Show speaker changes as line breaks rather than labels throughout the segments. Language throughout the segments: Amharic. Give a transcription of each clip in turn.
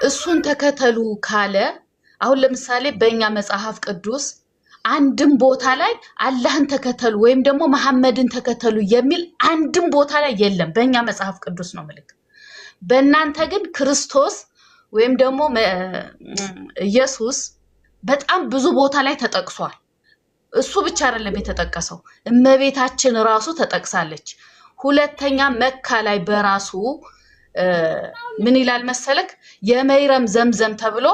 እሱን ተከተሉ ካለ አሁን ለምሳሌ በእኛ መጽሐፍ ቅዱስ አንድም ቦታ ላይ አላህን ተከተሉ ወይም ደግሞ መሐመድን ተከተሉ የሚል አንድም ቦታ ላይ የለም። በእኛ መጽሐፍ ቅዱስ ነው ምልክ። በእናንተ ግን ክርስቶስ ወይም ደግሞ ኢየሱስ በጣም ብዙ ቦታ ላይ ተጠቅሷል። እሱ ብቻ አይደለም የተጠቀሰው፣ እመቤታችን ራሱ ተጠቅሳለች። ሁለተኛ መካ ላይ በራሱ ምን ይላል መሰለክ? የመይረም ዘምዘም ተብሎ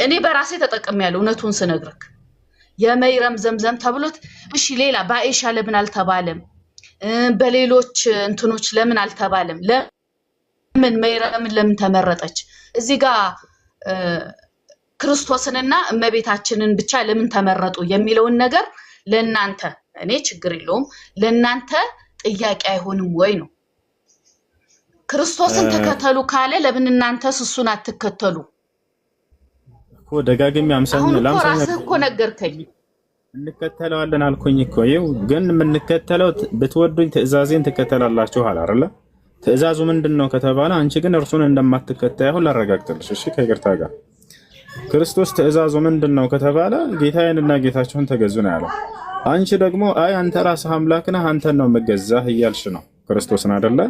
እኔ በራሴ ተጠቅሜያለሁ። እውነቱን ስነግርክ የመይረም ዘምዘም ተብሎት፣ እሺ ሌላ በአይሻ ለምን አልተባለም? በሌሎች እንትኖች ለምን አልተባለም? ለምን መይረምን ለምን ተመረጠች? እዚህ ጋር ክርስቶስንና እመቤታችንን ብቻ ለምን ተመረጡ የሚለውን ነገር ለእናንተ እኔ ችግር የለውም፣ ለእናንተ ጥያቄ አይሆንም ወይ ነው። ክርስቶስን ተከተሉ ካለ ለምን እናንተስ እሱን አትከተሉ?
እኮ ደጋግሜ አምሳኛ
ራስህ እኮ ነገርከኝ።
እንከተለዋለን አልኩኝ እኮ። ይኸው ግን የምንከተለው ብትወዱኝ ትእዛዜን ትከተላላችሁ አይደለ? ትእዛዙ ምንድነው ከተባለ አንቺ ግን እርሱን እንደማትከተይ አሁን ላረጋግጥልሽ። እሺ ከይቅርታ ጋር ክርስቶስ ትእዛዙ ምንድነው ከተባለ ጌታዬንና ጌታችሁን ተገዙ ነው ያለው። አንቺ ደግሞ አይ አንተ ራስህ አምላክ ነህ አንተን ነው የምገዛህ እያልሽ ነው ክርስቶስን አይደለ?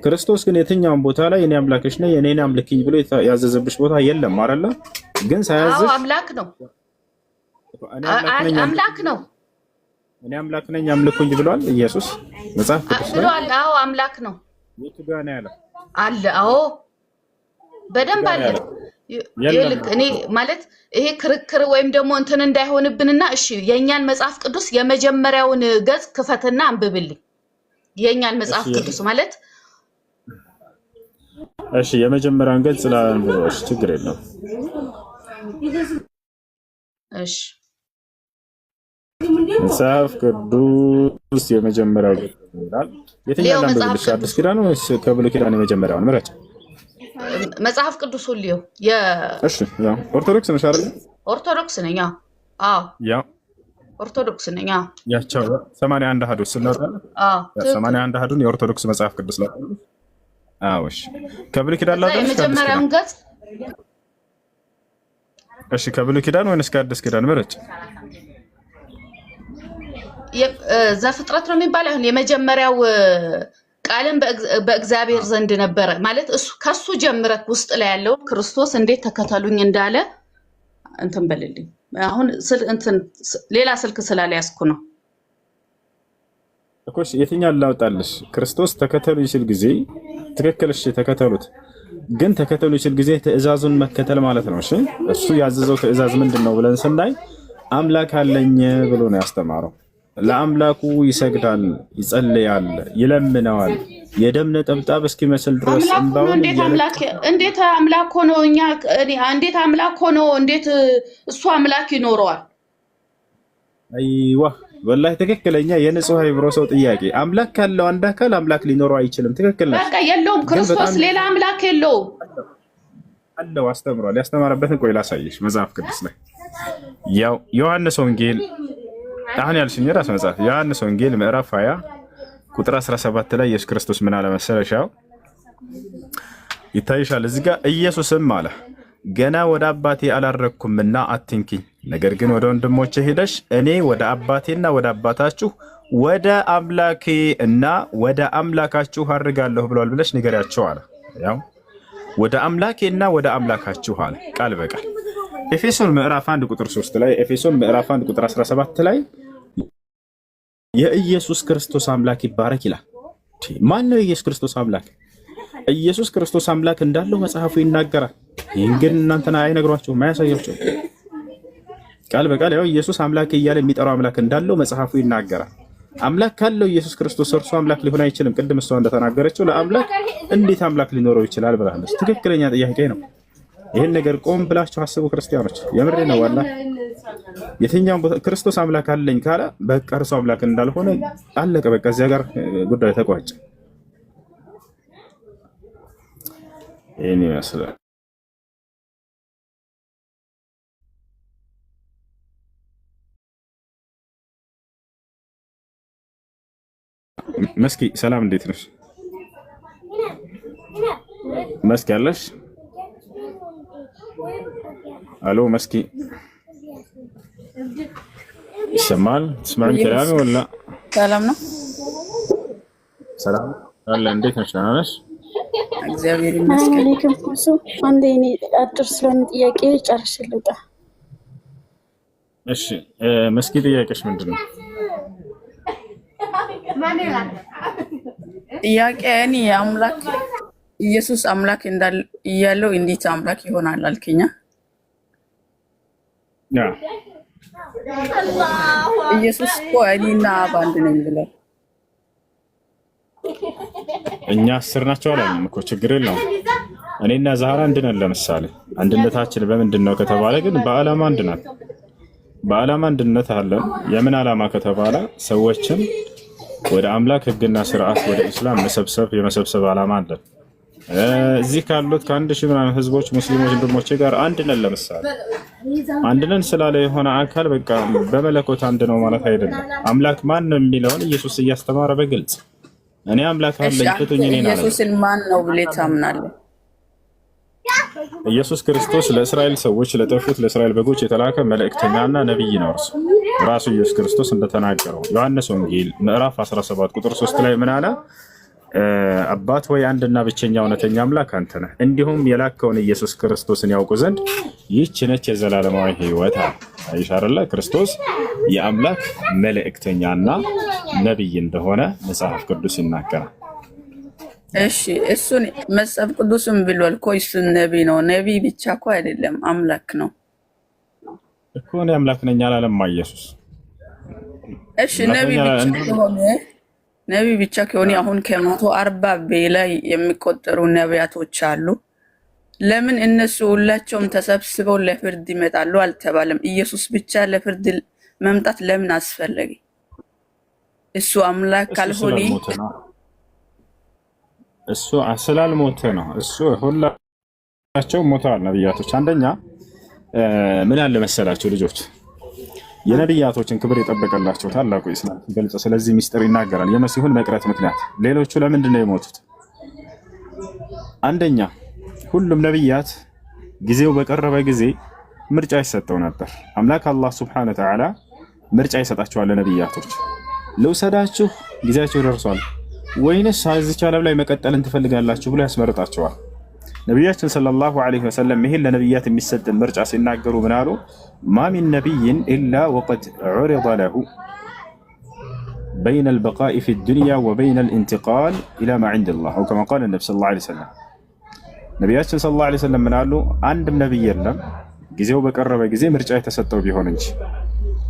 ክርስቶስ ግን የትኛውን ቦታ ላይ እኔ አምላክሽ ነኝ እኔን አምልኪኝ ብሎ ያዘዘብሽ ቦታ የለም አይደለ? ግን ሳያዝሽ
አምላክ ነው አምላክ ነው
እኔ አምላክ ነኝ አምልኩኝ ብሏል ኢየሱስ መጽሐፍ ቅዱስ ላይ
ብሏል። አዎ አምላክ ነው።
የቱ ጋር ነው ያለው?
አለ። አዎ በደንብ አለ። ይልክ እኔ ማለት ይሄ ክርክር ወይም ደግሞ እንትን እንዳይሆንብንና እሺ የኛን መጽሐፍ ቅዱስ የመጀመሪያውን ገጽ ክፈትና አንብብልኝ። የኛን መጽሐፍ ቅዱስ ማለት
እሺ የመጀመሪያውን ገጽ ላንብብሽ ችግር የለም።
እሺ
መጽሐፍ ቅዱስ የመጀመሪያው ገጽ ይላል። የትኛው ላንብብልሽ? አዲስ ኪዳን ወይስ ከብሉይ ኪዳን የመጀመሪያውን ምረጭ።
መጽሐፍ ቅዱስ ሁሉ
እሺ ያው ኦርቶዶክስ ነሽ አይደል?
ኦርቶዶክስ ነኝ። አዎ
ያው
ኦርቶዶክስ ነኝ።
ያቻው 81 አሐዱ ስለነበረ 81 አሐዱን የኦርቶዶክስ መጽሐፍ ቅዱስ ላይ እሺ ከብሉይ ኪዳን ላይ
የመጀመሪያውን ገጽ
እሺ ከብሉይ ኪዳን ወይስ ከአዲስ ኪዳን ምረጭ።
ዘፍጥረት ነው የሚባለው። አሁን የመጀመሪያው ቃልም በእግዚአብሔር ዘንድ ነበረ ማለት እሱ ከሱ ጀምረክ ውስጥ ላይ ያለው ክርስቶስ እንዴት ተከተሉኝ እንዳለ እንትን በልልኝ። አሁን እንትን ሌላ ስልክ ስላልያዝኩ ነው
እኮ። የትኛውን ላውጣልሽ? ክርስቶስ ተከተሉ ይችል ጊዜ ትክክል፣ እሺ ተከተሉት። ግን ተከተሉ ይችል ጊዜ ትእዛዙን መከተል ማለት ነው። እሺ እሱ ያዘዘው ትእዛዝ ምንድነው ብለን ስናይ አምላክ አለኝ ብሎ ነው ያስተማረው። ለአምላኩ ይሰግዳል፣ ይጸልያል፣ ይለምነዋል የደም ነጠብጣብ እስኪመስል ድረስ እንባውን
እንዴት አምላክ ሆኖ እንዴት አምላክ ሆኖ እንዴት እሱ አምላክ ይኖረዋል?
አይዋ ወላሂ ትክክለኛ የንጹህ አይብሮ ሰው ጥያቄ። አምላክ ካለው አንድ አካል አምላክ ሊኖረው አይችልም። ትክክል ነው።
በቃ የለውም። ክርስቶስ ሌላ አምላክ የለውም።
አለው አስተምሯል። ያስተማረበትን ቆይ ላሳየሽ መጽሐፍ ቅዱስ ላይ ያው ዮሐንስ ወንጌል አሁን ያልሽኝ ራስ መጽሐፍ ዮሐንስ ወንጌል ምዕራፍ 20 ቁጥር 17 ላይ ኢየሱስ ክርስቶስ ምን አለ መሰለሻው? ይታይሻል እዚህ ጋር ኢየሱስም አለ ገና ወደ አባቴ አላረግኩምና አትንኪኝ፣ ነገር ግን ወደ ወንድሞቼ ሄደሽ እኔ ወደ አባቴና ወደ አባታችሁ ወደ አምላኬ እና ወደ አምላካችሁ አድርጋለሁ ብሏል ብለሽ ንገሪያቸው አለ። ያው ወደ አምላኬና ወደ አምላካችሁ አለ ቃል በቃል። ኤፌሶን ምዕራፍ 1 ቁጥር 3 ላይ ኤፌሶን ምዕራፍ 1 ቁጥር 17 ላይ የኢየሱስ ክርስቶስ አምላክ ይባረክ ይላል። ማን ነው የኢየሱስ ክርስቶስ አምላክ? ኢየሱስ ክርስቶስ አምላክ እንዳለው መጽሐፉ ይናገራል። ይህን ግን እናንተና አይነግሯቸውም፣ አያሳያቸውም። ቃል በቃል ያው ኢየሱስ አምላክ እያለ የሚጠራው አምላክ እንዳለው መጽሐፉ ይናገራል። አምላክ ካለው ኢየሱስ ክርስቶስ እርሱ አምላክ ሊሆን አይችልም። ቅድም እሷ እንደተናገረችው ለአምላክ እንዴት አምላክ ሊኖረው ይችላል ብላለች። ትክክለኛ ጥያቄ ነው። ይህን ነገር ቆም ብላችሁ አስቡ ክርስቲያኖች፣ የምሬ ነው። ዋላ የትኛውም ቦታ ክርስቶስ አምላክ አለኝ ካለ በቃ እርሱ አምላክ እንዳልሆነ አለቀ። በቃ እዚያ ጋር ጉዳይ ተቋጨ። ይህን ይመስላል። መስኪ ሰላም፣ እንዴት ነሽ? መስኪ አለሽ? አሎ መስኪ ይሰማል? ትስማኝ ከላሚ ወላ?
ሰላም ነው።
ሰላም አለ። እንዴት ነሽ? ደህና ነሽ?
እግዚአብሔር ይመስገን።
አለይኩም ሰላም። አንዴ እኔ አጭር ስለሆነ ጥያቄ ጨርሼ ልውጣ።
እሺ መስኪ ጥያቄሽ ምንድን ነው?
ጥያቄ እኔ አምላክ ኢየሱስ አምላክ እንዳለ እያለው እንዴት አምላክ ይሆናል አልከኛ?
ያ
ኢየሱስ እኮ እኔና አብ አንድ ነኝ ብሏል።
እኛ 10 ናቸው አላለም እኮ። ችግር የለውም። እኔና ዛህራ አንድ ነን። ለምሳሌ አንድነታችን በምንድን ነው ከተባለ ግን በዓላማ አንድ ነን። በዓላማ አንድነት አለን። የምን ዓላማ ከተባለ ሰዎችን ወደ አምላክ ሕግና ስርዓት ወደ እስላም የመሰብሰብ ዓላማ አለን። እዚህ ካሉት ከ1000 ምናምን ህዝቦች ሙስሊሞች ወንድሞቼ ጋር አንድ ነን። ለምሳሌ አንድ ነን ስላለ የሆነ አካል በቃ በመለኮት አንድ ነው ማለት አይደለም። አምላክ ማን ነው የሚለውን ኢየሱስ እያስተማረ በግልጽ እኔ አምላክ አለኝ ፍቱኝ እኔን አለ።
ኢየሱስን ማን ነው ብለህ ታምናለህ?
ኢየሱስ ክርስቶስ ለእስራኤል ሰዎች ለጠፉት ለእስራኤል በጎች የተላከ መልእክተኛና ነብይ ነው። ራሱ ኢየሱስ ክርስቶስ እንደተናገረው ዮሐንስ ወንጌል ምዕራፍ 17 ቁጥር 3 ላይ ምን አለ? አባት ወይ አንድና ብቸኛ እውነተኛ አምላክ አንተ ነህ፣ እንዲሁም የላከውን ኢየሱስ ክርስቶስን ያውቁ ዘንድ ይህች ነች የዘላለማዊ ሕይወት። አይሻርላ ክርስቶስ የአምላክ መልእክተኛና ነብይ እንደሆነ መጽሐፍ ቅዱስ ይናገራል።
እሺ እሱን መጽሐፍ ቅዱስም ብሏል እኮ እሱን ነብይ ነው። ነብይ ብቻ እኮ አይደለም አምላክ ነው
እኮ። እኔ አምላክ ነኝ አላለም ኢየሱስ።
እሺ ነብይ ብቻ ከሆነ አሁን ከ140 በላይ የሚቆጠሩ ነቢያቶች አሉ። ለምን እነሱ ሁላቸውም ተሰብስበው ለፍርድ ይመጣሉ አልተባለም? ኢየሱስ ብቻ ለፍርድ መምጣት ለምን አስፈለገ? እሱ አምላክ ካልሆነ
እሱ ስላልሞተ ነው። እሱ ሁላቸው ሞተዋል ነብያቶች። አንደኛ ምን አለ መሰላቸው ልጆች የነብያቶችን ክብር የጠበቀላቸው ታላቁ ኢስላም ገልጾ ስለዚህ ሚስጥር ይናገራል። የመሲሁን መቅረት ምክንያት ሌሎቹ ለምንድን ነው የሞቱት? አንደኛ ሁሉም ነብያት ጊዜው በቀረበ ጊዜ ምርጫ ይሰጠው ነበር። አምላክ አላህ ሱብሓነሁ ወተዓላ ምርጫ ይሰጣቸዋል ለነብያቶች። ልውሰዳችሁ ጊዜያቸው ደርሷል ወይንስ እዚች ዓለም ላይ መቀጠልን ትፈልጋላችሁ ብሎ ያስመርጣቸዋል። ነቢያችን ሰለላሁ ዐለይሂ ወሰለም ይሄን ለነብያት የሚሰጥን ምርጫ ሲናገሩ ምን አሉ? ማ ሚን ነቢይን ኢላ ወቀድ ዑሪደ ለሁ በይነ አልበቃኢ ፊ ዱንያ ወበይነ አልኢንቲቃል ኢላ ማ ዐንደላህ አው ከማ ቃለ ነቢ ሰለላሁ ዐለይሂ ወሰለም። ነቢያችን ሰለላሁ ዐለይሂ ወሰለም ምን አሉ? አንድም ነቢይ የለም ጊዜው በቀረበ ጊዜ ምርጫ የተሰጠው ቢሆን እንጂ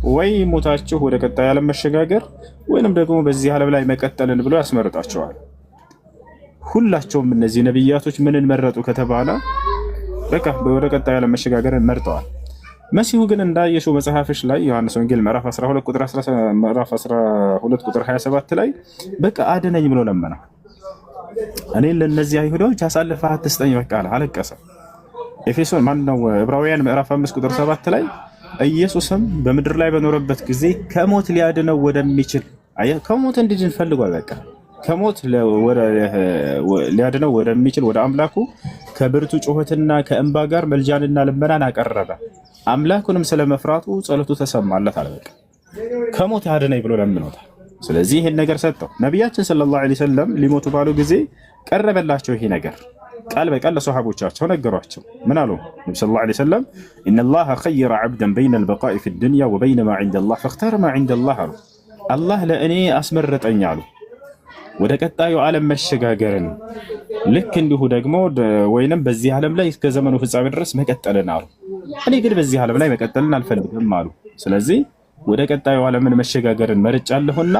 ወይ ሞታችሁ ወደ ቀጣይ ዓለም መሸጋገር ወይንም ደግሞ በዚህ ዓለም ላይ መቀጠልን ብሎ ያስመርጣቸዋል። ሁላቸውም እነዚህ ነብያቶች ምንን መረጡ ከተባለ በቃ ወደ ቀጣይ ዓለም መሸጋገርን መርጠዋል። መሲሁ ግን እንዳየሽው መጽሐፍሽ ላይ ዮሐንስ ወንጌል ምዕራፍ 12 ቁጥር 27 ላይ በቃ አድነኝ ብሎ ለመነ። እኔን ለነዚህ አይሁዶች አሳልፈህ አትስጠኝ በቃ አለቀሰ። ኤፌሶን ማነው ዕብራውያን ምዕራፍ 5 ቁጥር 7 ላይ ኢየሱስም በምድር ላይ በኖረበት ጊዜ ከሞት ሊያድነው ወደሚችል ከሞት እንዲድን ፈልጓል። በቃ ከሞት ሊያድነው ወደሚችል ወደ አምላኩ ከብርቱ ጩኸትና ከእንባ ጋር መልጃንና ልመናን አቀረበ። አምላኩንም ስለመፍራቱ ጸሎቱ ተሰማለት አለ። በቃ ከሞት ያድነኝ ብሎ ለምኖታል። ስለዚህ ይሄን ነገር ሰጠው። ነቢያችን ሰለላሁ ዐለይሂ ወሰለም ሊሞቱ ባሉ ጊዜ ቀረበላቸው ይሄ ነገር። ቃል በቃል ለሰሃቦቻቸው ነገሯቸው። ምን አሉ? ነብዩ ሰለላሁ ዐለይሂ ወሰለም ኢነላህ ኸየረ ዐብደን በይነ አልበቃኢ ፊ ዱንያ ወበይነ ማ ዐንደላህ ፈኽተረ ማ ዐንደላህ አሉ። አላህ ለእኔ አስመረጠኝ አሉ ወደ ቀጣዩ ዓለም መሸጋገርን፣ ልክ እንዲሁ ደግሞ ወይንም በዚህ ዓለም ላይ እስከ ዘመኑ ፍጻሜ ድረስ መቀጠልን አሉ። እኔ ግን በዚህ ዓለም ላይ መቀጠልን አልፈልግም አሉ። ስለዚህ ወደ ቀጣዩ ዓለምን መሸጋገርን መርጫለሁና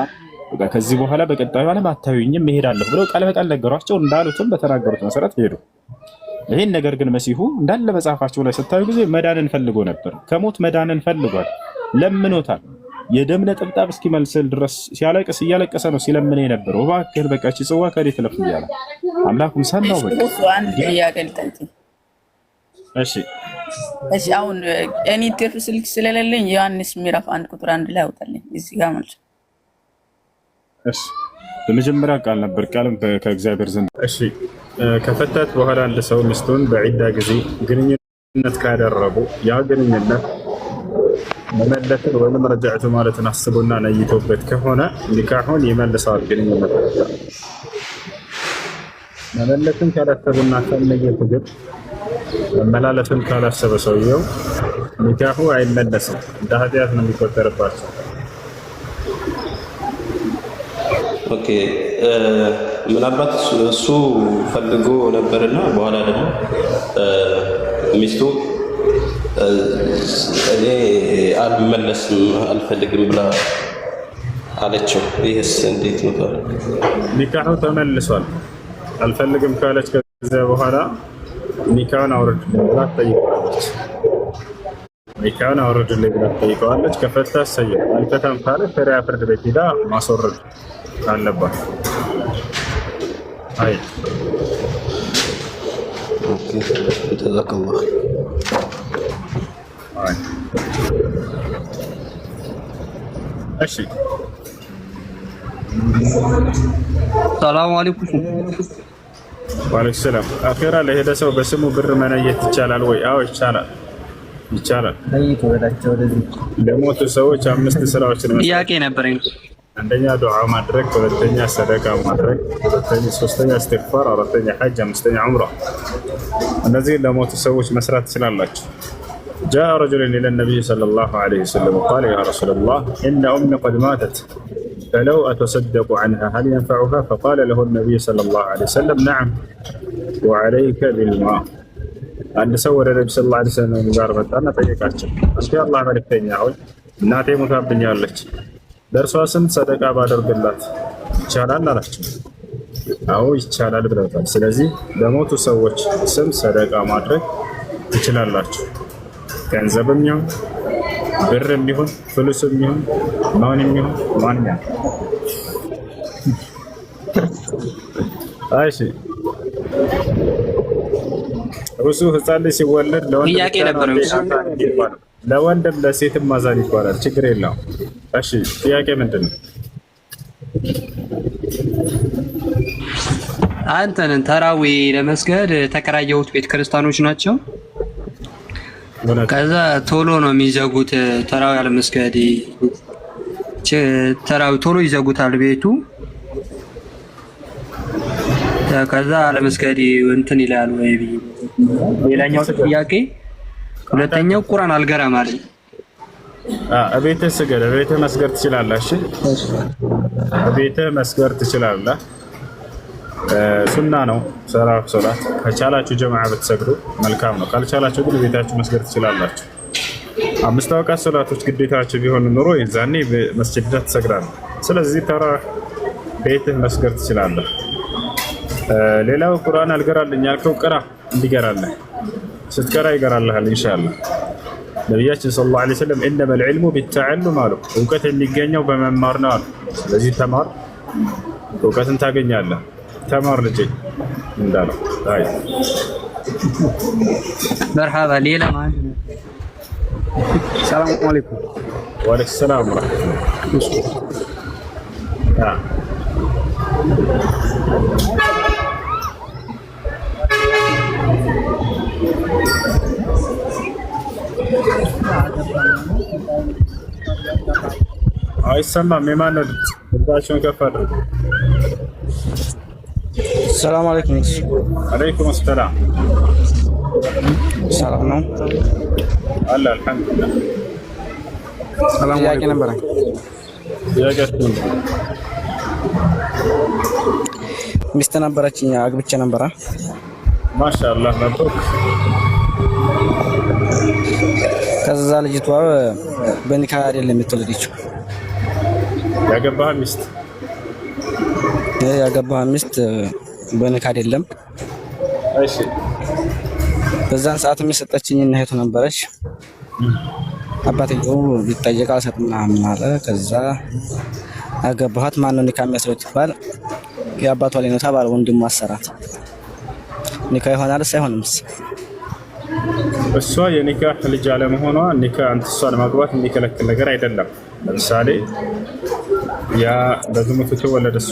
ከዚህ በኋላ በቀጣዩ ዓለም አታዩኝም እሄዳለሁ ብለው ቃል በቃል ነገሯቸው። እንዳሉትም በተናገሩት መሰረት ሄዱ። ይህን ነገር ግን መሲሁ እንዳለ መጽሐፋቸው ላይ ስታዩ ጊዜ መዳንን ፈልጎ ነበር። ከሞት መዳንን ፈልጓል፣ ለምኖታል። የደም ነጠብጣብ እስኪመልስል ድረስ ሲያለቅስ እያለቀሰ ነው ሲለምን የነበረው። እባክህ በቃ እቺ ጽዋ ከኔ ትለፍ እያለ አምላኩም ሰማው። በቃ
እሺ አሁን እኔ ትርፍ ስልክ ስለሌለኝ ዮሐንስ ምዕራፍ 1 ቁጥር 1 ላይ አውጣልኝ እዚህ ጋር ማለት ነው።
እሺ በመጀመሪያ ቃል ነበር፣ ቃልም ከእግዚአብሔር ዘንድ። እሺ ከፈታት በኋላ አንድ ሰው ሚስቱን በዒዳ ጊዜ ግንኙነት ካደረጉ ያ ግንኙነት መመለስን ወይም ረጃዕቱ ማለትን አስቦና ነይቶበት ከሆነ ኒካሁን ይመልሰዋል። ግንኙነት መመለስን ካላሰቡና ከነየቱ ግን መመላለስን ካላሰበ ሰውየው ኒካሁ አይመለስም፣ እንደ ኃጢአት ነው የሚቆጠርባቸው።
ኦኬ ምናልባት እሱ ፈልጎ ነበርና በኋላ ደግሞ ሚስቱ እኔ አልመለስም አልፈልግም ብላ አለችው። ይህስ እንዴት ነው?
ኒካሁ ተመልሷል። አልፈልግም ካለች ከዚያ በኋላ ኒካሁን አውርድልኝ ብላ ትጠይቀዋለች። ኒካሁን አውርድልኝ ብላ ትጠይቀዋለች። ከፈታ ሰየው፣ አልፈታም ካለ ሸሪዓ ፍርድ ቤት ሄዳ ማስወረድ አለባት። አይ
ኦኬ ተዘከዋ
አይ እሺ
ሰላም አለይኩም።
ወአለይኩም ሰላም። አኺራ ለሄደ ሰው በስሙ ብር መነየት ይቻላል ወይ? አዎ ይቻላል፣ ይቻላል። ለሞቱ ሰዎች 5 ስራዎችን መስራት።
ጥያቄ ነበረኝ።
አንደኛ ዱዓ ማድረግ፣ ሁለተኛ ሰደቃ ማድረግ፣ ሶስተኛ እስትግፋር፣ አራተኛ ሐጅ፣ አምስተኛ ዑምራ። እነዚህ ለሞቱ ሰዎች መስራት ትችላላችሁ። جاء رجل إلى النبي صلى الله عليه وسلم وقال يا رسول الله إن أمي قد ماتت فلو أتصدق عنها هل ينفعها؟ فقال له النبي صلى الله عليه وسلم نعم وعليك بالماء. عند سور النبي صلى الله عليه وسلم مجاربة أنا طيقاتك أنت الله ملكتين يا عود ناتي متابن يالك درسوا سنت صدقة بادر بالله ይቻላል አላችሁ? አዎ ይቻላል ብለውታል። ስለዚህ ለሞቱ ሰዎች ስም ሰደቃ ማድረግ ትችላላችሁ። ገንዘብም ይሁን ብርም ይሁን ፍሉስም ይሁን ማንም ይሁን ማንኛውም። እሺ እሱ ህፃን ልጅ ሲወለድ ለወንድም ለሴትም ማዛን ይባላል። ችግር የለውም። እሺ ጥያቄ ምንድን ነው?
አንተን ተራዊ ለመስገድ ተከራየሁት ቤተ ክርስቲያኖች ናቸው። ከዛ ቶሎ ነው የሚዘጉት። ተራዊ ያለ መስገድ ተራዊ ቶሎ ይዘጉታል ቤቱ። ከዛ ያለ መስገድ እንትን ይላል ወይ? ሌላኛው ጥያቄ ሁለተኛው ቁርአን አልገራም አለኝ።
እቤትህ ስገድ፣ እቤትህ መስገድ ትችላለህ። እሺ እቤትህ መስገድ ትችላለህ። ሱና ነው ሶላት። ከቻላችሁ ጀማዓ ብትሰግዱ መልካም ነው። ካልቻላችሁ ግን ቤታችሁ መስገድ ትችላላችሁ። 5 ወቃት ሶላቶች ግዴታችሁ ቢሆን ኑሮ የዛኔ መስጂድ ዳ ትሰግዳለህ። ስለዚህ ተራ ቤትህ መስገድ ትችላለህ። ሌላው ቁርአን አልገራልኝ ያልከው ቅራ፣ እንዲገራለህ ስትቀራ ይገራልሃል ኢንሻአላህ። ነቢያችን ሰለላሁ ዐለይሂ ወሰለም ኢነመል ዒልሙ ቢተዐሉም አሉ። እውቀት የሚገኘው በመማር ነው አሉ። ስለዚህ ተማር፣ እውቀትን ታገኛለህ። ተማር ልጄ እንዳለው። አይ
መርሐባ። ሌላ ማለት ነው። ሰላም አለይኩም።
ወአለይኩም ሰላም ወራህመቱላህ። አይሰማም። የማን ነው? ድምጻችሁን ከፍ አድርጉ።
ሰላም አለይኩም።
አለይኩም ሰላም።
ሰላም ነው
አለ አልሐምዱሊላህ።
ሰላም ጥያቄ ነበረ። ሚስት ነበረችኝ፣ አግብቼ ነበረ።
ማሻአላህ ነበር።
ከዛ ልጅቷ በኒካህ አይደለም የተወለደችው። ያገባህ ሚስት በኒካህ አይደለም።
እሺ
በዛን ሰዓት የሰጠችኝ እህቱ ነበረች። አባትየው ቢጠየቅ አልሰጥም ምናምን አለ። ከዛ አገባኋት። ማነው ኒካህ የሚያስረው ይባል የአባቷ ላይ ነው ተባለ። ወንድሙ አሰራት። ኒካህ ይሆናል አይሆንም?
እሷ የኒካህ ልጅ አለመሆኗ ኒካህ እሷን ማግባት የሚከለክል ነገር አይደለም። ለምሳሌ ያ በዝሙት የተወለደ እሷ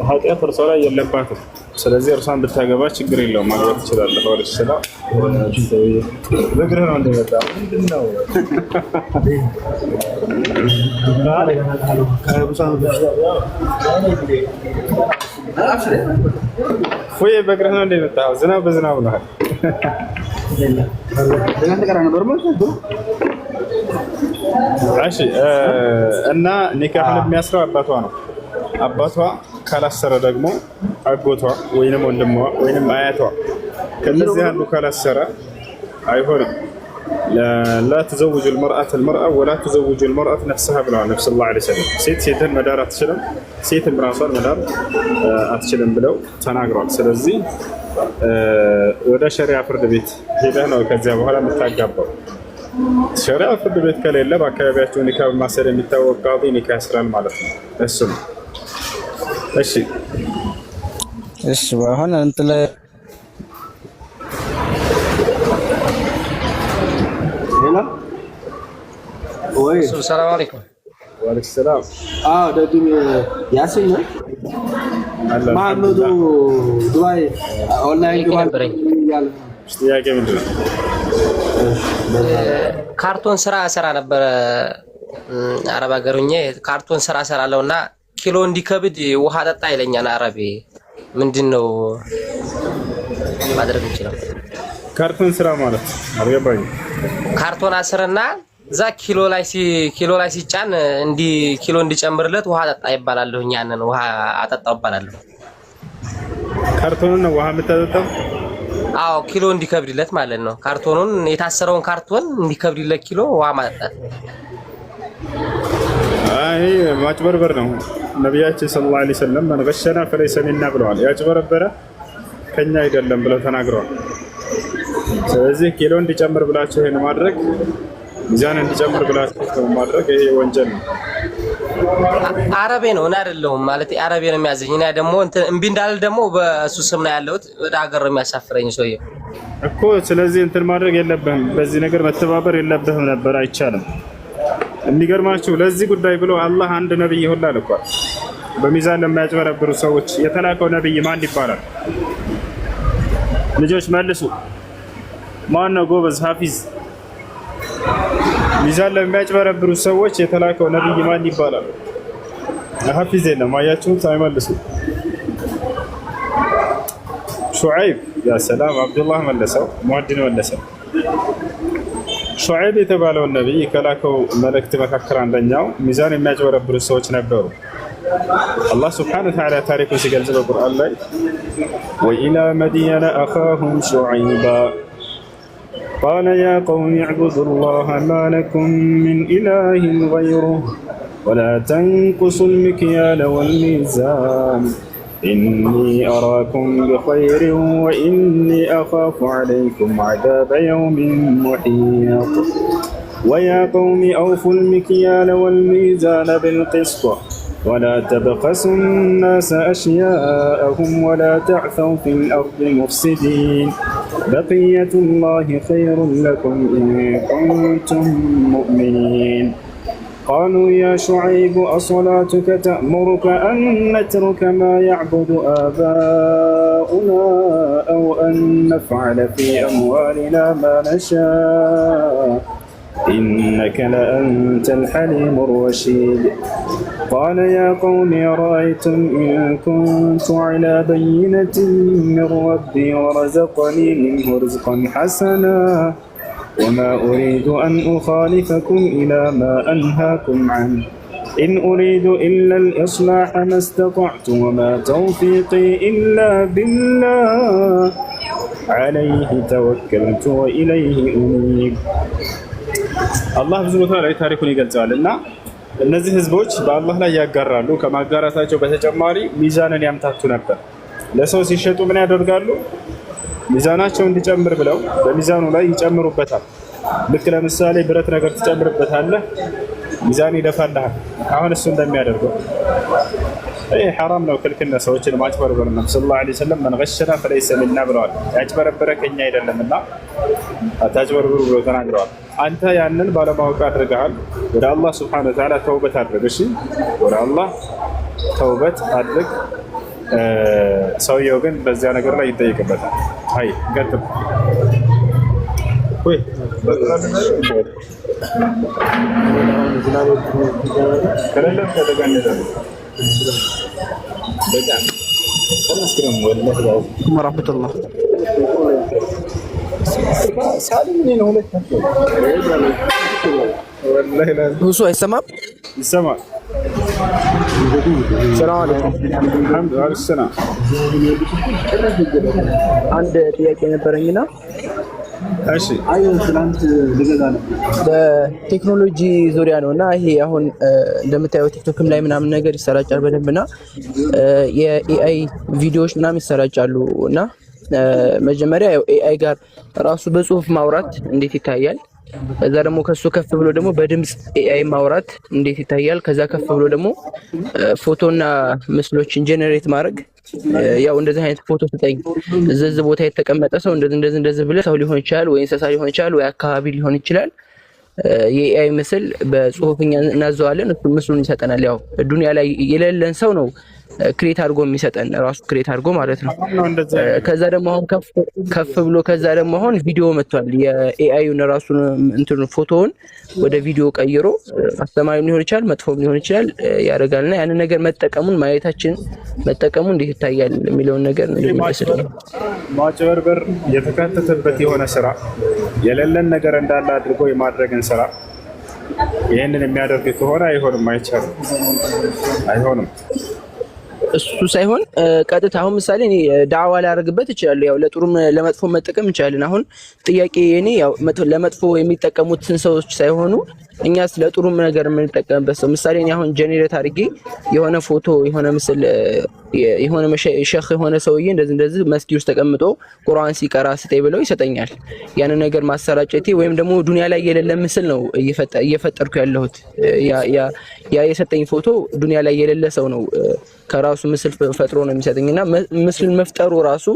ኃጢአት እርሷ ላይ የለባትም። ስለዚህ እርሷን ብታገባ ችግር የለውም፣ ማግባት ትችላለህ። ወለሽ ሰላም በግርህ ነው እንደመጣ ምንድነው? ወይ በግርህ ነው እንደመጣ ዝናብ በዝናብ ነው። እሺ እና ኒካህን የሚያስረው አባቷ ነው። አባቷ ካላሰረ ደግሞ አጎቷ ወይንም ወንድሟ ወይንም አያቷ ከነዚህ አንዱ ካላሰረ አይሆንም። لا تزوج المرأة ولا تزوج المرأة نفسها ብለዋል ነብዩ ሰለላሁ ዐለይሂ ወሰለም። ሴት ሴትን መዳር አትችልም፣ ሴትም ራሷን መዳር አትችልም ብለው ተናግረዋል። ስለዚህ ወደ ሸሪዓ ፍርድ ቤት ሄደህ ነው ከዚያ በኋላ የምታጋባው። ሸሪዓ ፍርድ ቤት ከሌለ በአካባቢያቸው ኒካህ ማሰር የሚታወቅ ቃዲ ኒካህ ያስራል ማለት ነው። እሱ ነው። እሺ
አሁን እንትን ላይ
ሰላም አለይኩም።
ወአለይኩም ሰላም።
ደግሜ ያሰኛ መሐመዱ ዱባይ ኦንላይን
ጥያቄ ምንድን ነው?
ካርቶን ስራ ሰራ ነበረ አረብ ሀገር ሆኜ ካርቶን ስራ ሰራለሁና ኪሎ እንዲከብድ ውሃ ጠጣ ይለኛል አረቤ። ምንድነው ማድረግ እንችላለን?
ካርቶን ስራ ማለት አልገባኝ።
ካርቶን አስረና እዛ ኪሎ ላይ ሲጫን ኪሎ እንዲጨምርለት ውሃ ጠጣ ይባላልኝ። ያንን ውሃ አጠጣው ይባላል።
ካርቶኑን ነው ውሃ የምታጠጣው?
አዎ ኪሎ እንዲከብድለት ማለት ነው። ካርቶኑን የታሰረውን ካርቶን እንዲከብድለት ኪሎ ውሃ ማጠጣት።
አይ ማጭበርበር ነው። ነብያችን ሰለላሁ ዐለይሂ ወሰለም መን ገሸና ፈለይሰ ሚና ብለዋል። ያጭበረበረ ከኛ አይደለም ብለው ተናግረዋል። ስለዚህ ኪሎ እንዲጨምር ብላችሁ ይሄን ማድረግ ሚዛን እንዲጨምር ብላችሁ ማድረግ ይሄ ወንጀል ነው።
አረቤ ነው እና አይደለም ማለት አረቤ ነው የሚያዘኝ እና ደግሞ እምቢ እንዳል ደግሞ በእሱ ስም ነው ያለሁት ወደ ሀገር ነው የሚያሳፍረኝ ሰውዬው
እኮ። ስለዚህ ማድረግ የለብህም፣ በዚህ ነገር መተባበር የለብህም ነበር፣ አይቻልም። የሚገርማችሁ ለዚህ ጉዳይ ብሎ አላህ አንድ ነብይ ሁላ ልኳል። በሚዛን ለማያጭበረብሩ ሰዎች የተላከው ነብይ ማን ይባላል? ልጆች መልሱ። ማን ነው ጎበዝ ሐፊዝ? ሚዛን ለሚያጭበረብሩ ሰዎች የተላከው ነብይ ማን ይባላል? ሐፊዝ የለም። አያችሁት? አይመልሱ። ሹዓይብ ያ ሰላም። አብዱላህ መለሰው፣ ሙአዲን መለሰው። ሹዓይብ የተባለው ነብይ ከላከው መልእክት መካከል አንደኛው ሚዛን የሚያጭበረብሩ ሰዎች ነበሩ። አላህ ሱብሓነሁ ወተዓላ ታሪኩን ሲገልጽ በቁርአን ላይ ወኢላ መድየነ አኻሁም ሹዓይባ ቃለ ያ ቀውሚ ዕቡዱ ላህ ማ ለኩም ሚን ኢላሂን ገይሩህ ወላ ተንቁሱ ልሚክያለ ወልሚዛን ኢኒ አራኩም ቢኸይሪን ወኢኒ አኻፉ ዐለይኩም ዐዛበ የውሚን ሙሒጥ ወያ ቀውሚ አውፉ ልሚክያለ ወልሚዛነ ቢልቅስጥ ولا تبخسوا الناس أشياءهم ولا تعثوا في الأرض مفسدين بقية الله خير لكم إن كنتم مؤمنين قالوا يا شعيب أصلاتك تأمرك أن نترك ما يعبد آباؤنا أو أن نفعل في أموالنا ما نشاء إنك لأنت الحليم الرشيد قال يا قوم أرأيتم إن كنت على بينة من ربي ورزقني منه رزقا حسنا وما أريد أن أخالفكم إلى ما أنهاكم عنه إن أريد إلا الإصلاح ما استطعت وما توفيقي إلا بالله عليه توكلت وإليه أنيب الله ብዙ ቦታ ላይ ታሪኩን ይገልጻልና እነዚህ ህዝቦች በአላህ ላይ ያጋራሉ። ከማጋራታቸው በተጨማሪ ሚዛንን ያምታቱ ነበር። ለሰው ሲሸጡ ምን ያደርጋሉ? ሚዛናቸው እንዲጨምር ብለው በሚዛኑ ላይ ይጨምሩበታል። ልክ ለምሳሌ ብረት ነገር ትጨምርበታለህ፣ ሚዛን ይደፋልሃል። አሁን እሱ እንደሚያደርገው ይሄ ሐራም ነው፣ ክልክል ነው። ሰዎችን ማጭበርበር ነው። ሰለላሁ ዐለይሂ ወሰለም መን ገሸና ፈለይሰ ሚና ብለዋል። ያጭበረበረ ከኛ አይደለምና አታጭበርብሩ ብለው ተናግረዋል። አንተ ያንን ባለማወቅ አድርገሃል። ወደ አላህ ሱብሓነሁ ወተዓላ ተውበት አድርግ። እሺ ወደ አላህ ተውበት አድርግ። ሰውየው ግን በዚያ ነገር ላይ ይጠይቅበታል። አይ ቀጥል ወይ ከሌለም ከተገኘ በጣም ተመስገን ወላሂ ወራህመቱላህ ሳሊም ነው ወላሂ
ሁሱ አይሰማም
ይሰማል።
ሰላም አለይኩም
አልሐምዱሊላህ።
አንድ ጥያቄ ነበረኝና
እሺ
በቴክኖሎጂ ዙሪያ ነውና ይሄ አሁን እንደምታየው ቲክቶክም ላይ ምናምን ነገር ይሰራጫል በደንብና የኤአይ ቪዲዮዎች ምናምን ይሰራጫሉ እና መጀመሪያ ያው ኤአይ ጋር ራሱ በጽሁፍ ማውራት እንዴት ይታያል? ከዛ ደግሞ ከሱ ከፍ ብሎ ደግሞ በድምጽ ኤአይ ማውራት እንዴት ይታያል? ከዛ ከፍ ብሎ ደግሞ ፎቶና ምስሎችን ጀነሬት ማድረግ ያው እንደዚህ አይነት ፎቶ ስጠኝ እዚህ ቦታ የተቀመጠ ሰው እንደዚህ ብለህ ሰው ሊሆን ይችላል ወይ እንስሳ ሊሆን ይችላል ወይ አካባቢ ሊሆን ይችላል። የኤአይ ምስል በጽሁፍኛ እናዘዋለን እሱ ምስሉን ይሰጠናል። ያው ዱንያ ላይ የሌለን ሰው ነው ክሬት አድርጎ የሚሰጠን ራሱ ክሬት አድርጎ ማለት ነው። ከዛ ደግሞ አሁን ከፍ ብሎ ከዛ ደግሞ አሁን ቪዲዮ መጥቷል። የኤአይውን ራሱን እንትን ፎቶውን ወደ ቪዲዮ ቀይሮ አስተማሪም ሊሆን ይችላል መጥፎም ሊሆን ይችላል ያደርጋልና ያንን ነገር መጠቀሙ እንዴት ይታያል የሚለውን ነገር እንደሚመስል
ማጭበርበር የተካተተበት የሆነ ስራ የሌለን ነገር እንዳለ አድርጎ የማድረግን ስራ ይሄንን የሚያደርግ ከሆነ አይሆንም፣ አይሆንም።
እሱ ሳይሆን ቀጥታ አሁን ምሳሌ እኔ ዳዕዋ ላደርግበት እችላለሁ። ያው ለጥሩም ለመጥፎ መጠቀም እንችላለን። አሁን ጥያቄ እኔ ያው ለመጥፎ የሚጠቀሙትን ሰዎች ሳይሆኑ እኛስ ለጥሩም ነገር የምንጠቀምበት ሰው ምሳሌ እኔ አሁን ጀነሬት አድርጌ የሆነ ፎቶ የሆነ ምስል የሆነ ሼኽ የሆነ ሰውዬ እንደዚህ መስጊድ ውስጥ ተቀምጦ ቁርአን ሲቀራ ስጠኝ ብለው ይሰጠኛል። ያንን ነገር ማሰራጨቴ ወይም ደግሞ ዱንያ ላይ የሌለ ምስል ነው እየፈጠርኩ ያለሁት። ያ የሰጠኝ ፎቶ ዱንያ ላይ የሌለ ሰው ነው ከራሱ ምስል ፈጥሮ ነው የሚሰጠኝና ምስልን መፍጠሩ ራሱ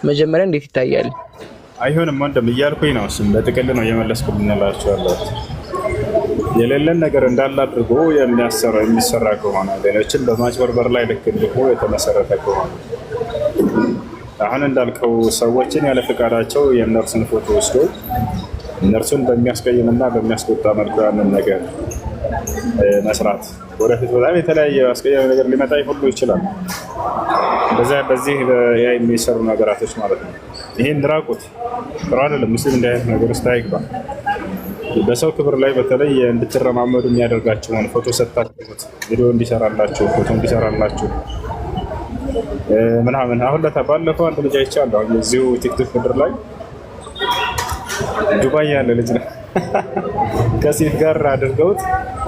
መጀመሪያ እንዴት ይታያል?
አይሆንም ወንድም እያልኩኝ ነው። እሱም በጥቅል ነው እየመለስኩልኝላችኋለሁ። የሌለን ነገር እንዳለ አድርጎ የሚሰራ ከሆነ ሌሎችን በማጭበርበር ላይ ልክ እንዲሁ የተመሰረተ ከሆነ አሁን እንዳልከው ሰዎችን ያለ ፈቃዳቸው የእነርሱን ፎቶ ወስዶ እነርሱን በሚያስቀይምና በሚያስቆጣ መልኩ ያንን ነገር መስራት ወደፊት በጣም የተለያየ አስቀያሚ ነገር ሊመጣ ሁሉ ይችላል። በዚህ የሚሰሩ ነገራቶች ማለት ነው። ይሄን ድራቁት ጥሩ አይደለም። ሙስሊም እንዲህ አይነት ነገር ውስጥ አይግባ። በሰው ክብር ላይ በተለይ እንድትረማመዱ የሚያደርጋችሁን ፎቶ ሰጣችሁት ቪዲዮ እንዲሰራላችሁ ፎቶ እንዲሰራላችሁ ምናምን አሁን ባለፈው አንድ ልጅ አይቻለሁ እዚሁ ቲክቶክ ምድር ላይ ዱባይ ያለ ልጅ ነው ከሴት ጋር አድርገውት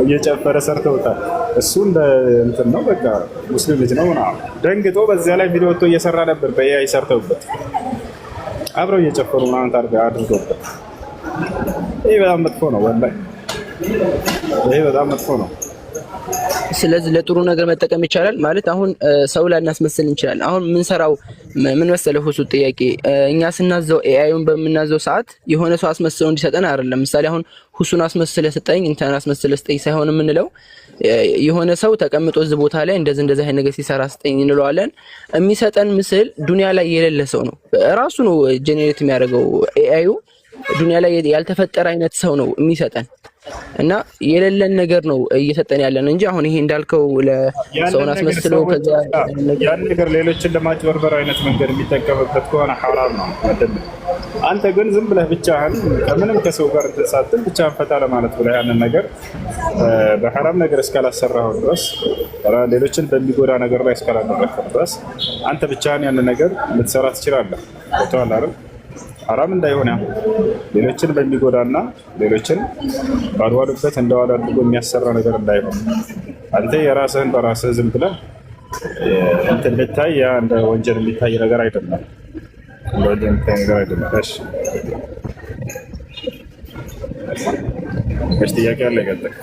እየጨፈረ ሰርተውታል። እሱ እንደ እንትን ነው በቃ ሙስሊም ልጅ ነው ምናምን ደንግጦ በዚያ ላይ ቪዲዮ ወጥቶ እየሰራ ነበር። በኤአይ ሰርተውበት አብረው እየጨፈሩ ምናምን አድርገውበት። ይሄ በጣም መጥፎ ነው ወላሂ፣ ይሄ በጣም መጥፎ ነው።
ስለዚህ ለጥሩ ነገር መጠቀም ይቻላል ማለት አሁን ሰው ላይ እናስመስል እንችላለን። አሁን ምንሰራው ምን መሰለህ ሁሱ ጥያቄ እኛ ስናዘው ኤአይውን በምናዘው ሰዓት የሆነ ሰው አስመስለው እንዲሰጠን አይደለም። ምሳሌ አሁን ሁሱን አስመስለህ ስጠኝ እንትን አስመስለህ ስጠኝ ሳይሆን የምንለው የሆነ ሰው ተቀምጦ እዚህ ቦታ ላይ እንደዚህ አይነት ነገር ሲሰራ ስጠኝ እንለዋለን። የሚሰጠን ምስል ዱንያ ላይ የሌለ ሰው ነው ራሱ ነው ጄኔሬት የሚያደርገው ኤአዩ ዱንያ ላይ ያልተፈጠረ አይነት ሰው ነው የሚሰጠን እና የሌለን ነገር ነው እየሰጠን ያለን እንጂ አሁን ይሄ እንዳልከው ለሰውን አስመስለው ከዛ
ያን ነገር ሌሎችን ለማጭበርበር አይነት መንገድ የሚጠቀምበት ከሆነ ሐራም ነው አይደል? አንተ ግን ዝም ብለህ ብቻህን ከምንም ከሰው ጋር ተሳትፍ ብቻህን ፈታ ለማለት ብለህ ያንን ነገር በሐራም ነገር እስካላሰራኸው ድረስ ሌሎችን በሚጎዳ ነገር ላይ እስካላደረግህ ድረስ አንተ ብቻህን ያንን ነገር ልትሰራ ትችላለህ። ወጥቷል አይደል? ሐራም እንዳይሆን ሌሎችን በሚጎዳና ሌሎችን ባልዋሉበት እንደዋሉ አድርጎ የሚያሰራ ነገር እንዳይሆን አንተ የራስህን በራስህ ዝም ብለህ እንትን ልታይ ያ እንደ ወንጀል የሚታይ ነገር አይደለም። እንደ ወንጀል የሚታይ ነገር አይደለም። እሺ ጥያቄ አለ ይቀጥል።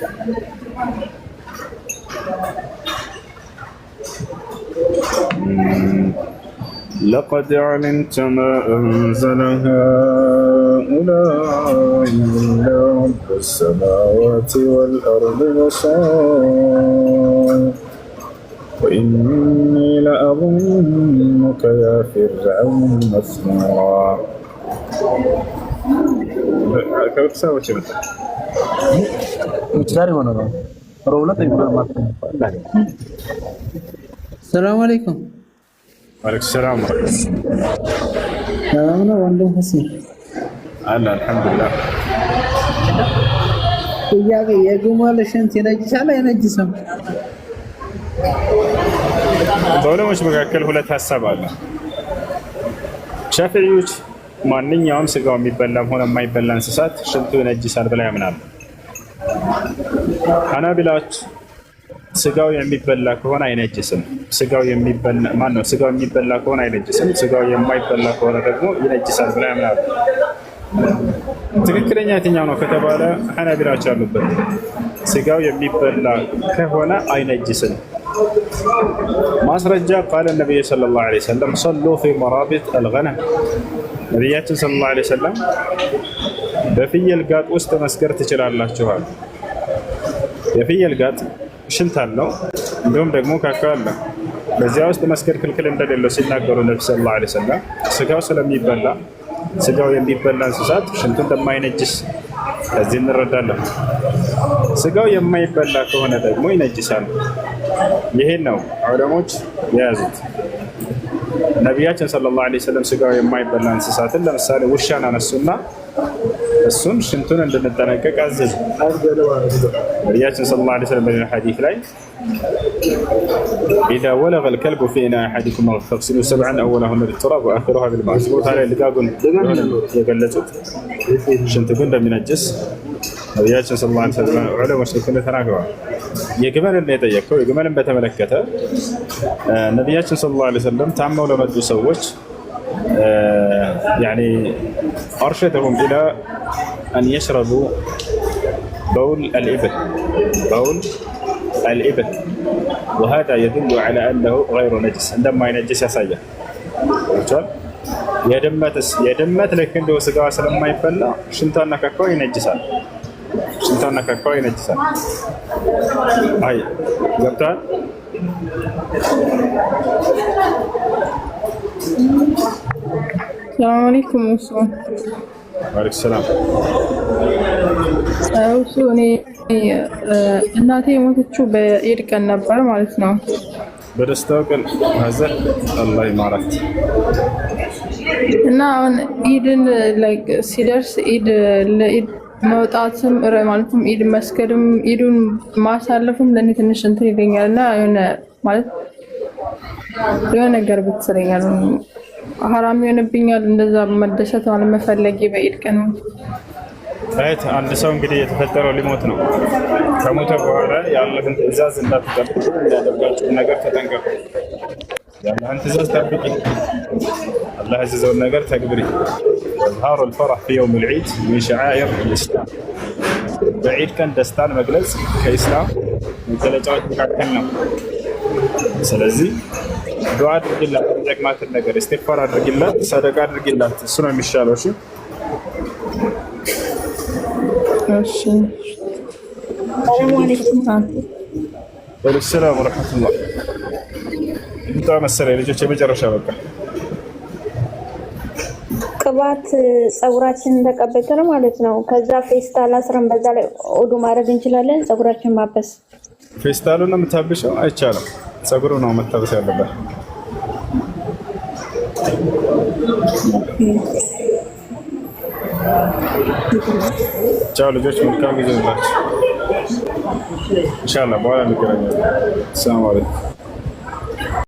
لقد علمت ما أنزل هؤلاء إلا رب السماوات والأرض بصائر وإني لأظنك يا فرعون مسحورا ከቤተሰቦች ይመጣ
ዛሬ ሆነ ነው ሮለት ይባላል። ሰላም አለይኩም።
ወአለይኩም ሰላም
ሰላም ነው ወንድም ሁሴን
አለ አልሐምዱሊላህ።
ጥያቄ የግመል ሽንት ይነጅሳል አይነጅስም?
በዑለሞች መካከል ሁለት ሀሳብ አለ። ሻፊዒዎች ማንኛውም ስጋው የሚበላም ሆነ የማይበላ እንስሳት ሽንቱ ይነጅሳል ብለው ያምናሉ። ሐናቢላዎች ስጋው የሚበላ ከሆነ አይነጅስም፣ ስጋው የሚበላ ከሆነ አይነጅስም፣ ስጋው የማይበላ ከሆነ ደግሞ ይነጅሳል ብለው ያምናሉ። ትክክለኛ የትኛው ነው ከተባለ ሐናቢላዎች ያሉበት ስጋው የሚበላ ከሆነ አይነጅስም። ማስረጃ ቃለ ነቢይ ሰለላሁ ዐለይሂ ወሰለም ሰሉ ፊ መራቢጥ አልገነም፣ ነቢያችን ሰለላሁ ዐለይሂ ወሰለም በፍየል ጋጥ ውስጥ መስገድ ትችላላችኋል። የፍየል ጋጥ ሽንት አለው፣ እንዲሁም ደግሞ ካካ አለ። በዚያ ውስጥ መስገድ ክልክል እንደሌለው ሲናገሩ ነቢ ሰለላሁ ዐለይሂ ወሰለም ስጋው ስለሚበላ ስጋው የሚበላ እንስሳት ሽንቱ እንደማይነጅስ ከዚህ እንረዳለን። ስጋው የማይበላ ከሆነ ደግሞ ይነጅሳል። ይሄን ነው ዑለሞች የያዙት። ነቢያችን ሰለላሁ ዐለይሂ ወሰለም ስጋው የማይበላ እንስሳትን ለምሳሌ ውሻን አነሱና እሱን ሽንቱን እንድንጠነቀቅ አዘዙ። ነቢያችን ሰለላሁ ዐለይሂ ወሰለም በሌላ ሐዲስ ላይ ኢዛ ወለገ አልከልቡ ፊ ኢናኢ አሐዲኩም ፈግሲሉ ሰብዐን አወለሁነ ቢቱራብ ወአኺሩሃ ቢልማእ። ቦታ ላይ ልጋጉን የገለጹት ሽንት ግን እንደሚነጅስ ነቢያችን ሰለላሁ ዐለይሂ ወሰለም ዑለሞች ተናግረዋል። የግመልን የጠየቀው የግመልን በተመለከተ ነቢያችን ሰለላሁ ዐለይሂ ወሰለም ታመው ለመጡ ሰዎች أرشدهم إلى أن يشربوا بول الإبل وهذا يدل على أنه غير نجس عندما ينجس يسايا يدمت لكن دو سقوا سلام ما يفلا شنطانا كاكو ينجسال هاي قبتها
ሰላም አለይኩም። እሱ
ወአለይኩም ሰላም።
እሱ እኔ እናቴ የሞተችው በኢድ ቀን ነበር ማለት ነው።
በደስታው ቀን ሀዘን አላህ ይማራት
እና አሁን ኢድን ሲደርስ ኢድ ለኢድ መውጣትም ማለትም ኢድ መስገድም ኢዱን ማሳለፍም ለእኔ ትንሽ እንትን ይለኛል እና የሆነ ነገር ብትሰለኛል ሐራም ይሆንብኛል። እንደዛ መደሰት አለመፈለጌ በኢድ ቀን
አይት አንድ ሰው እንግዲህ የተፈጠረው ሊሞት ነው። ከሞተ በኋላ የአላህን ትዕዛዝ እንዳትጠብቁ እንዳደርጋችሁ ነገር ተጠንቀቁ። የአላህን ትዕዛዝ ጠብቂ፣ አላህ ያዘዘውን ነገር ተግብሪ። ኢዝሃሩ አልፈረህ ፊ የውም አልዒድ ሚን ሸዓኢር አልኢስላም። በዒድ ቀን ደስታን መግለጽ ከኢስላም መገለጫዎች መካከል ነው። ስለዚህ ዱዓ አድርጊላት፣ የሚጠቅማትን ነገር ኢስቲግፋር አድርጊላት፣ ሰደቃ አድርጊላት። እሱ ነው የሚሻለው። እሺ
እሺ።
ሰላም አለይኩም።
ወአለይኩም ሰላም ወረሕመቱላህ። በጣም መሰለኝ ልጆች የመጨረሻ በቃ
ቅባት ፀጉራችንን ተቀበተን ማለት ነው። ከዛ ፌስታል አስረን በዛ ላይ ኦዱ ማድረግ እንችላለን። ፀጉራችን ማበስ
ፌስታሉን ነው የምታብሸው? አይቻልም። ፀጉሩ ነው መታበስ ያለበት። ቻው ልጆች፣ መልካም ጊዜ ይሁንላችሁ። ኢንሻአላህ በኋላ እንገናኛለን። ሰላም አለይኩም።